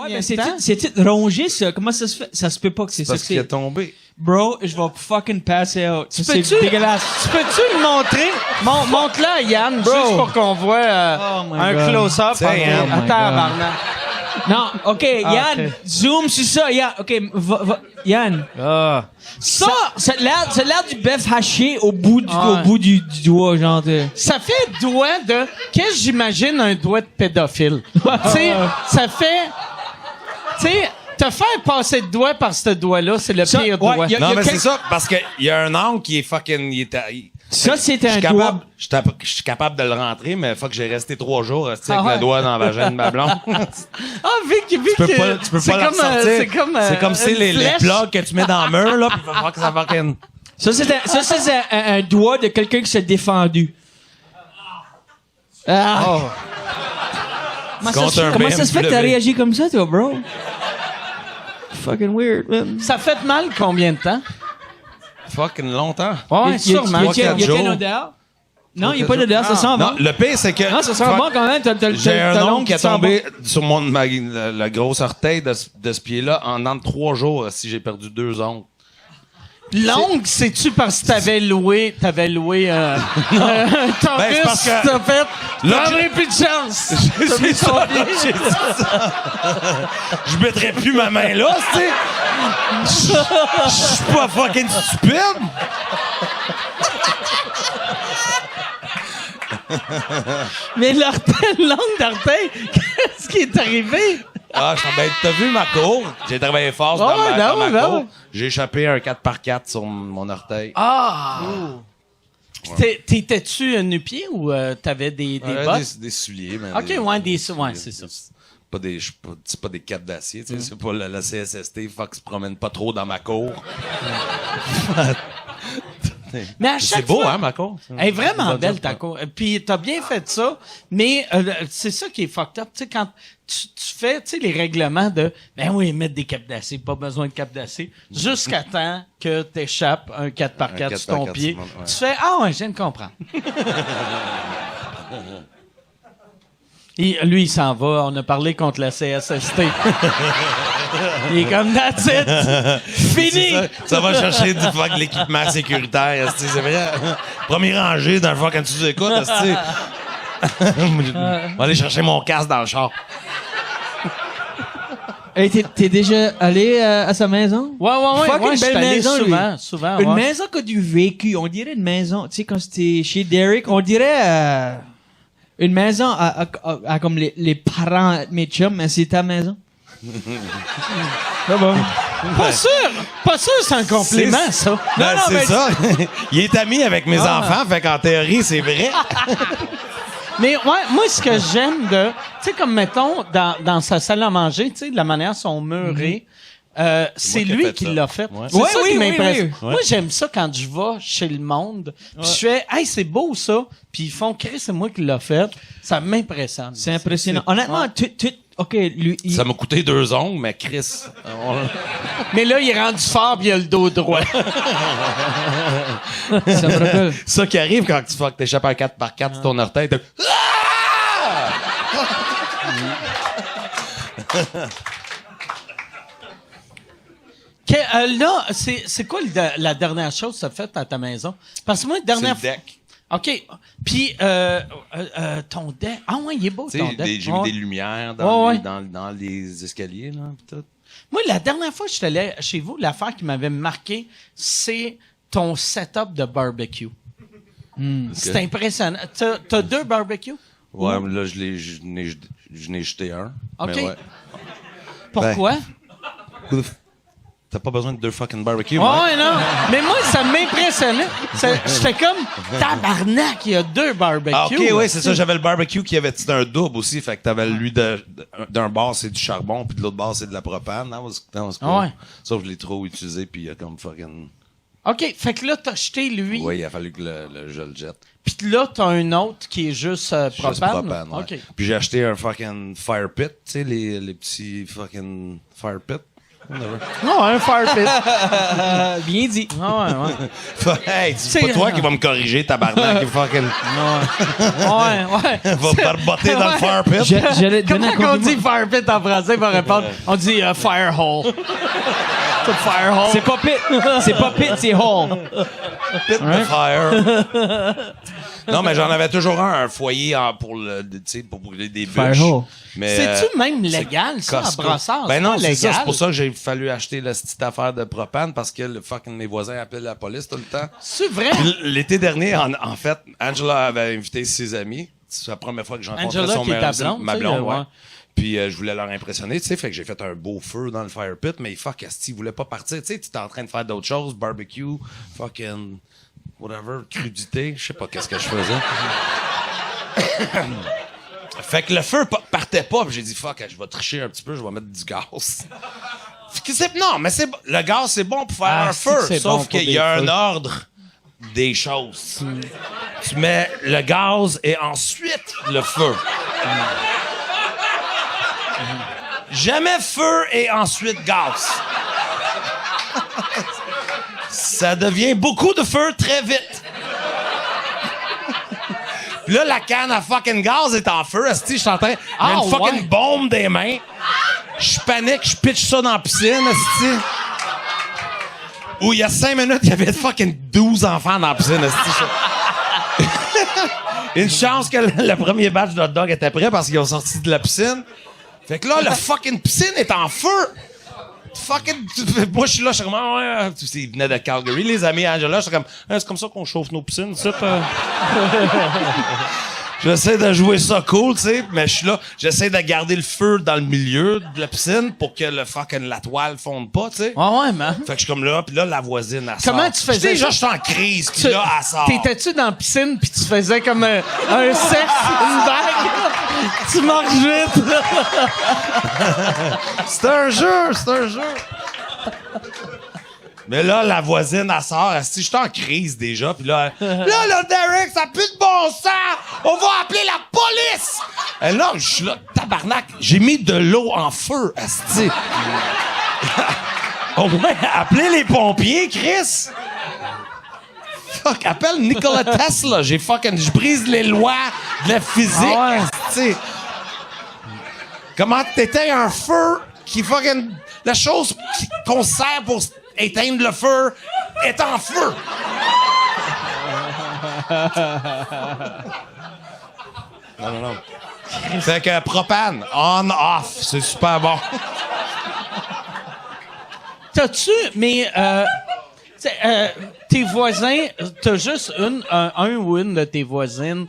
mais c'est rongé, ça. Comment ça se fait? Ça se peut pas que c'est ça. Parce qu'il est tombé. Bro, je vais fucking passer out. C'est dégueulasse. Tu peux-tu le montrer? Montre-le à Yann, Bro. juste pour qu'on voit Oh my un God. close-up. Hein? Oh my Tabarnak. Non, OK, Yann, ok. zoom sur ça. Yann, OK, Yann. Ça a l'air du bœuf haché au bout du doigt, genre de... Ça fait doigt de... Qu'est-ce que j'imagine un doigt de pédophile? Tu sais, ça fait... Tu sais, te faire passer de doigt par ce doigt-là, c'est le pire doigt. Non, mais c'est ça, parce qu'il y a un angle qui est fucking... Ça, c'est un Je doigt... suis capable de le rentrer, mais fuck, j'ai resté 3 jours avec le doigt dans la vagine de ma blonde. Vic, Tu peux pas le sortir. C'est comme si les flèche. plugs que tu mets dans le mur, là, pis il va falloir que ça fucking... Ça, c'est un doigt de quelqu'un qui s'est défendu. Comment ça se fait que t'as réagi comme ça, toi, bro? Fucking weird, man. Ça fait mal combien de temps? Fucking longtemps. Ouais, sûrement. Y a une odeur? Non, il n'y a pas d'odeur, ça sent Non, bon. le pire, c'est que... Non, ça sent bon quand même. J'ai un ongle qui est tombé sur le gros orteil de ce pied-là en 3 jours si j'ai perdu 2 ongles. L'ongle, c'est-tu parce que t'avais loué un Ben, c'est parce que- t'as fait... Là, Prendrai plus de chance. C'est ça, j'ai dit ça. Je mettrais plus ma main là, tu sais. Je suis pas fucking stupide. Mais l'ongle d'orteil, qu'est-ce qui est arrivé? T'as vu ma cour? J'ai travaillé fort dans ma ouais, cour. ouais. J'ai échappé un 4x4 sur mon orteil. T'étais-tu nu-pied ou t'avais des bottes? Des souliers, mais OK, ouais, c'est ça. C'est pas des capes d'acier, tu sais, c'est pas la CSST, fuck, se promène pas trop dans ma cour. Mais à chaque C'est beau, fois, hein, ma cour? Elle est vraiment belle, ta cour. Puis t'as bien fait ça, mais c'est ça qui est fucked up. Tu sais, quand tu fais, tu sais, les règlements de, ben oui, mettre des capes d'acier, pas besoin de capes d'acier, jusqu'à temps que t'échappes un 4x4 sur ton 4x4 pied. sur mon- ouais. Tu fais, ah ouais, je viens de comprendre. Lui, il s'en va. On a parlé contre la CSST. Il est comme, that's it. Fini. Ça va chercher de l'équipement sécuritaire, c'est vrai. Premier rangé dans le fond quand tu nous écoutes, je vais aller chercher mon casque dans le char. Hey, t'es déjà allé à sa maison? Ouais. Fucking Je suis belle allé maison, souvent. Une ouais. maison qui a du vécu. On dirait une maison. Tu sais, quand c'était chez Derek, on dirait une maison à comme les parents de mes chums, mais c'est ta maison. Pas sûr, c'est un compliment, ça. Ben, non, c'est mais ça. Il est ami avec mes enfants, fait qu'en théorie, c'est vrai. Mais ouais, moi, ce que j'aime de... Tu sais, comme, mettons, dans sa salle à manger, tu sais, de la manière sont murés, c'est qui ai lui fait qui ça. l'a fait. Ouais. C'est Ouais, ça oui, qui oui, m'impressionne. oui. Moi, j'aime ça quand je vais chez le monde, puis je fais « Hey, c'est beau, ça! » Puis ils font « Chris, c'est moi qui l'a fait. » Ça m'impressionne. C'est impressionnant. Honnêtement, OK, lui... Ça m'a coûté 2 ongles, mais Chris... Mais là, il est rendu fort, puis il a le dos droit. Ça me rappelle. Ça qui arrive quand tu t'échappes un 4x4 sur ton orteil, t'as... Là, c'est quoi la dernière chose que tu as faite à ta maison? Parce que moi, C'est le fois... deck. OK. Puis, ton deck... Ah ouais, il est beau, Tu ton sais, deck. j'ai mis Ouais. des lumières Ouais. dans les escaliers, là, pis tout. Moi, la dernière fois que je suis allé chez vous, l'affaire qui m'avait marqué, c'est ton setup de barbecue. C'est impressionnant. T'as 2 barbecues? Ouais, mais là, je n'ai jeté un. OK. Mais ouais. Pourquoi? T'as pas besoin de 2 fucking barbecues, Ouais, non. Mais moi, ça m'impressionnait. J'étais comme, tabarnak, il y a 2 barbecues. Ah, OK, oui, c'est ça. J'avais le barbecue qui avait... C'était un double aussi. Fait que t'avais lui d'un bord, c'est du charbon, puis de l'autre bord, c'est de la propane. Ouais. Sauf que je l'ai trop utilisé, puis il y a comme fucking... OK, fait que là, t'as jeté lui. Oui, il a fallu que je le jette. Puis là, t'as un autre qui est juste propane. Juste propane, ouais. OK. Puis j'ai acheté un fucking fire pit, tu sais, les petits fucking fire pit. Non, un fire pit. Bien dit. Ouais. Hey, c'est pas toi qui vas me corriger, tabarnak. Fucking... Ouais. va te barboter dans le fire pit. J'allais donner Comment un on dit compliment. fire pit en français? Il va répondre. On dit fire hole. C'est fire hole. C'est pas pit. C'est pas pit, c'est hole. Pit de fire. Non, mais j'en avais toujours un foyer pour brûler des bûches. Fire hole. Mais, C'est-tu même légal, ça, à Costco. Brossard? Ben non, pas c'est ça. légal. C'est pour ça que j'ai fallu acheter la petite affaire de propane parce que mes voisins appellent la police tout le temps. C'est vrai? Puis l'été dernier, en fait, Angela avait invité ses amis. C'est la première fois que j'ai rencontré Angela, son qui est meilleur ta blonde, ma tu sais, blonde, ouais. ouais. Puis je voulais leur impressionner, tu sais, fait que j'ai fait un beau feu dans le fire pit, mais fuck, esti, ils voulaient pas partir, tu sais, tu étais en train de faire d'autres choses, barbecue, fucking whatever, crudité, je sais pas qu'est-ce que je faisais. Fait que le feu partait pas, puis j'ai dit fuck, je vais tricher un petit peu, je vais mettre du gaz. Non, mais le gaz c'est bon pour faire un feu, c'est bon sauf pour qu'il y des a un feux. ordre des choses. Tu mets le gaz et ensuite le feu. Jamais feu et ensuite gaz. Ça devient beaucoup de feu très vite. Puis là, la canne à fucking gaz est en feu. Esti, je suis en train... Il y a une fucking bombe des mains. Je panique, je pitch ça dans la piscine, esti. Où il y a 5 minutes, il y avait fucking 12 enfants dans la piscine, esti. Une chance que le premier batch de hot dog était prêt parce qu'ils ont sorti de la piscine. Fait que là, la fucking piscine est en feu. Fucking... Moi, je suis là, je suis comme... Ah, ouais. Ils venaient de Calgary, les amis Angela. Je suis comme... Ah, c'est comme ça qu'on chauffe nos piscines, ça. J'essaie de jouer ça cool, tu sais, mais je suis là. J'essaie de garder le feu dans le milieu de la piscine pour que la toile fonde pas, tu sais. Ouais, man. Fait que je suis comme là, puis là, la voisine, elle sort. Comment tu faisais Déjà, ça? je suis en crise, puis là, elle sort. T'étais-tu dans la piscine puis tu faisais comme un sexe, une bague? Tu marches vite. C'est un jeu. Mais là, la voisine, elle sort. Je suis en crise déjà. Puis là, Derek, ça pue de bon sang. On va appeler la police. Et là, je suis là, tabarnak. J'ai mis de l'eau en feu, asti. Au moins, appelez les pompiers, Chris. Fuck, appelle Nikola Tesla. Je brise les lois de la physique, asti. Comment t'éteins un feu qui fucking... La chose qu'on sert pour éteindre le feu est en feu. Non. Fait que propane, on, off, c'est super bon. T'as-tu... Mais... tes voisins, t'as juste un ou une de tes voisins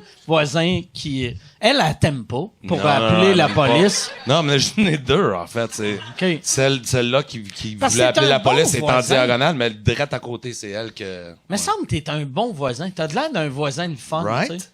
qui... Elle t'aime pas pour appeler la police. Pas. Non, mais j'en ai deux, en fait. C'est OK. Celle-là qui Parce voulait que appeler t'es la un bon police est en voisin. diagonale, mais direct à côté, c'est elle que... Mais semble que t'es un bon voisin. T'as de l'air d'un voisin de fun, Right? tu sais.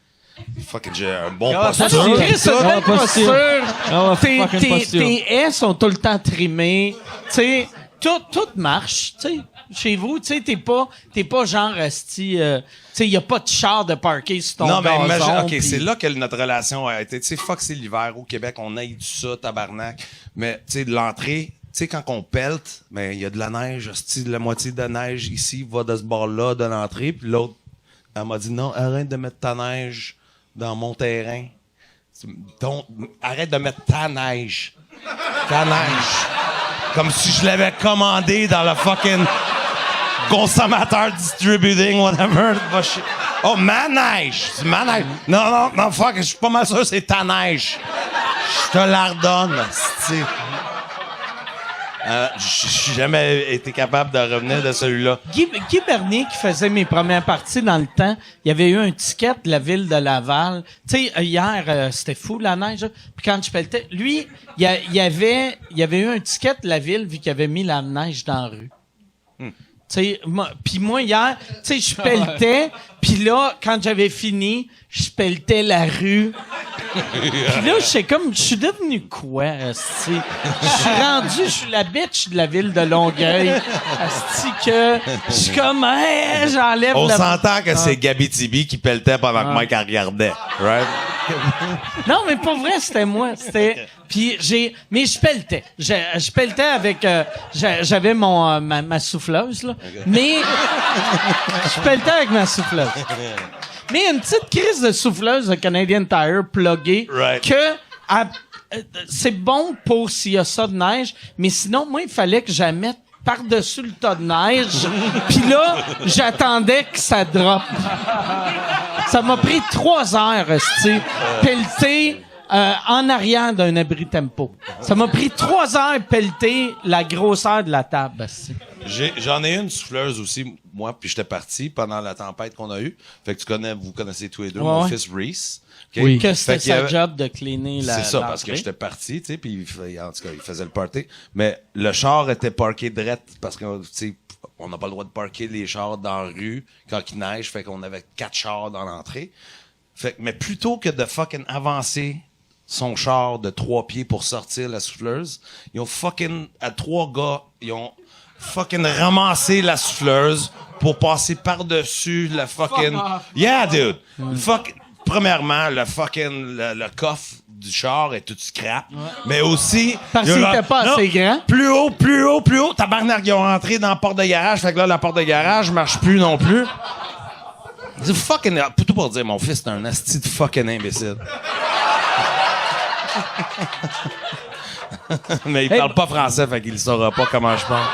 Fuck, j'ai un bon Ah, posture. ça, c'est- Chris, c'est Ah, belle posture. posture. Ah, Tes- fucking tes- posture. Tes haies sont tout le temps trimées. Tu sais, tout marche, tu sais. Chez vous, tu sais, t'es pas genre asti, tu sais, y a pas de char de parquet sur ton Non, mais gazon. imagine, OK, pis- c'est là que notre relation a été. Tu sais, fuck, c'est l'hiver au Québec, on aille du ça, tabarnak. Mais, tu sais, de l'entrée, tu sais, quand on pelte, ben, il y a de la neige, hostie, la moitié de la neige ici va de ce bord-là de l'entrée, puis l'autre, elle m'a dit non, arrête de mettre ta neige dans mon terrain. Arrête de mettre ta neige. Ta neige. Comme si je l'avais commandé dans le fucking consommateur distributing, whatever. Oh, ma neige! C'est ma neige! Non, fuck, je suis pas mal sûr que c'est ta neige. Je te la redonne, asti. J'ai jamais été capable de revenir de celui-là. Guy Bernier, qui faisait mes premières parties dans le temps, il y avait eu un ticket de la ville de Laval. Tu sais, hier, c'était fou, la neige. Là. Puis quand je pelletais, lui, il y avait eu un ticket de la ville vu qu'il avait mis la neige dans la rue. Puis moi, hier, tu sais, je pelletais, puis là, quand j'avais fini, je pelletais la rue. Puis là, je suis devenu quoi, asti? Je suis la bitch de la ville de Longueuil, asti, que je suis comme, hey, j'enlève On la... s'entend que c'est Gabi Tibi qui pelletait pendant que Mike la regardait, right? Non, mais pour vrai, c'était moi. Puis mais je pelletais. Je pelletais avec, j'avais ma souffleuse, là. Mais, je pelletais avec ma souffleuse. Mais une petite crise de souffleuse de Canadian Tire pluguée, Right. c'est bon pour s'il y a ça de neige, mais sinon, moi, il fallait que je la mette par-dessus le tas de neige. Puis là, j'attendais que ça drop. Ça m'a pris 3 heures, esti, pelleter en arrière d'un abri tempo. Ça m'a pris 3 heures pelleter la grosseur de la table, esti. J'en ai une souffleuse aussi, moi, puis j'étais parti pendant la tempête qu'on a eue. Fait que vous connaissez tous les deux mon fils Reese. Okay? Oui. Que c'était Fait qu'il y sa avait- job de cleaner la C'est ça, parce que l'entrée. j'étais parti, tu sais, puis en tout cas, il faisait le party. Mais le char était parké direct parce que, tu sais, on n'a pas le droit de parker les chars dans la rue quand il neige, fait qu'on avait 4 chars dans l'entrée. Fait que, mais plutôt que de fucking avancer son char de 3 pieds pour sortir la souffleuse, ils ont fucking, à 3 gars, ils ont fucking ramassé la souffleuse pour passer par-dessus la fucking... Yeah, dude! Premièrement, le coffre du char est tout scrap. Mais aussi... Parce il y a qu'il là- était pas non, assez grand. Plus haut. Tabarnak, ils ont rentré dans la porte de garage. Fait que là, la porte de garage marche plus non plus. Du fucking... Tout pour dire, mon fils, c'est un asti de fucking imbécile. Mais il parle pas français, fait qu'il saura pas comment je parle.